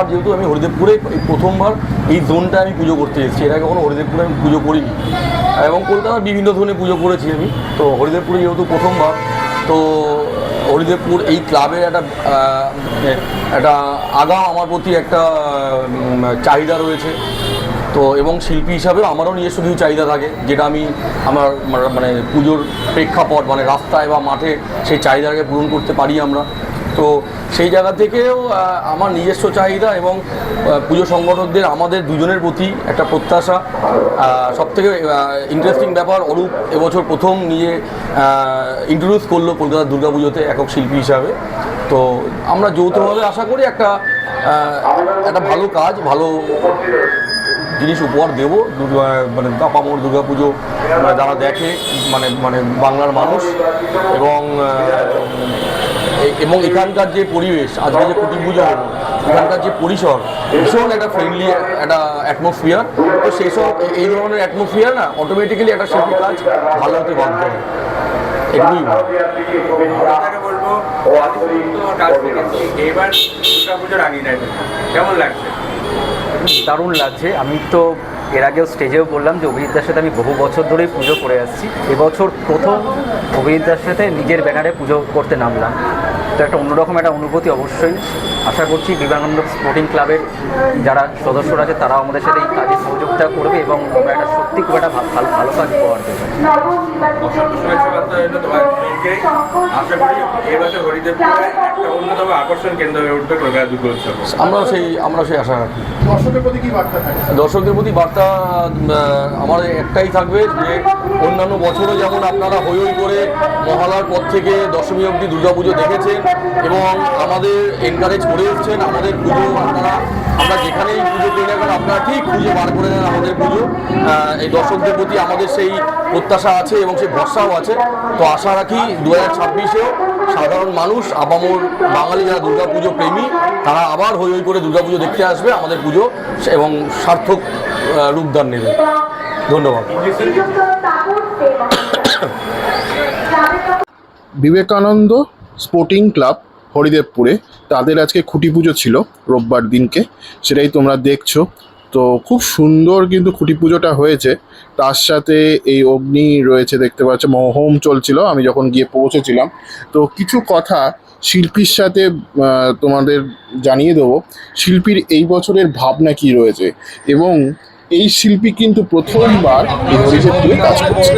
যেহেতু আমি হরিদেবপুরে এই প্রথমবার এই জোনটা আমি পুজো করতে এসেছি, এর আগে কখনো হরিদেবপুরে আমি পুজো করিনি এবং কলকাতার বিভিন্ন ধরনের পুজো করেছি আমি। তো হরিদেবপুরে যেহেতু প্রথমবার, তো হরিদেবপুর এই ক্লাবের একটা আগাম আমার প্রতি একটা চাহিদা রয়েছে। তো এবং শিল্পী হিসাবেও আমারও নিজস্ব কিছু চাহিদা থাকে, যেটা আমি আমার মানে পুজোর প্রেক্ষাপট মানে রাস্তায় বা মাঠে সেই চাহিদাকে পূরণ করতে পারি আমরা। তো সেই জায়গা থেকেও আমার নিজস্ব চাহিদা এবং পুজো সংগঠকদের আমাদের দুজনের প্রতি একটা প্রত্যাশা। সবথেকে ইন্টারেস্টিং ব্যাপার, অরূপ এবছর প্রথম নিজে ইন্ট্রোডিউস করলো কলকাতার দুর্গাপুজোতে একক শিল্পী হিসাবে। তো আমরা যৌথভাবে আশা করি একটা ভালো কাজ, ভালো জিনিস উপহার দেবো মানে আপামর দুর্গাপুজো যারা দেখে মানে বাংলার মানুষ। এবং এখানকার যে পরিবেশ, আজকে যে কুটি পুজো হলো, এখানকার যে পরিসর ভীষণ একটা ফ্রেন্ডলি একটা অ্যাটমসফিয়ার। তো সেই সব এই ধরনের অ্যাটমসফিয়ার না অটোমেটিক্যালি একটা শিল্পী কাজ ভালো হতে বাধ্য হয়। এটুকুই বলবো। এবার দুর্গাপুজোর আগে কেমন লাগছে? দারুণ লাগছে। আমি তো এর আগেও স্টেজেও বললাম যে অভিজিৎদার সাথে আমি বহু বছর ধরেই পুজো করে আসছি। এবছর প্রথম অভিজিৎদার সাথে নিজের ব্যানারে পুজো করতে নামলাম, তো একটা অন্যরকম একটা অনুভূতি অবশ্যই। আশা করছি বিবেকানন্দ স্পোর্টিং ক্লাবের যারা সদস্যরা আছে তারাও আমাদের সাথে এই কাজে সহযোগিতা করবে এবং আমরা একটা সত্যি খুব একটা ভালো কাজ উপহার দেবো। আশা করি এবছর হরিদেবপুরে একটা অন্যতম আকর্ষণ কেন্দ্র হয়ে উঠবে কলকাতা দুর্গোৎসব। আমরা সেই আশা রাখি। দর্শকের প্রতি কি বার্তা থাকে? দর্শকদের প্রতি বার্তা আমার একটাই থাকবে যে অন্যান্য বছরও যেমন আপনারা হই হই করে মহালয়ার পর থেকে দশমী অবধি দুর্গাপুজো দেখেছেন এবং আমাদের এনকারেজ করে এসছেন। আমাদের পুজো আমরা যেখানেই পুজো করি না কেন আপনারা ঠিক খুঁজে বার করে নেন আমাদের পুজো। এই দর্শকদের প্রতি আমাদের সেই প্রত্যাশা আছে এবং সেই ভরসাও আছে। তো আশা রাখি 2026-এও সাধারণ মানুষ আপামর বাঙালি যারা দুর্গাপুজো প্রেমী তারা আবার হই হই করে দুর্গাপুজো দেখতে আসবে আমাদের পুজো এবং সার্থক রূপদান নেবে। ধন্যবাদ। বিবেকানন্দ স্পোর্টিং ক্লাব হরিদেবপুরে তাদের আজকে খুঁটি পুজো ছিল রোববার দিনকে, সেটাই তোমরা দেখছো। তো খুব সুন্দর কিন্তু খুঁটি পুজোটা হয়েছে। তার সাথে এই অগ্নি রয়েছে, দেখতে পাচ্ছ হোম চলছিল আমি যখন গিয়ে পৌঁছেছিলাম। তো কিছু কথা শিল্পীর সাথে তোমাদের জানিয়ে দেবো শিল্পীর এই বছরের ভাবনা কি রয়েছে। এবং এই শিল্পী কিন্তু প্রথমবার এই হরিদেবপুরে কাজ করছে।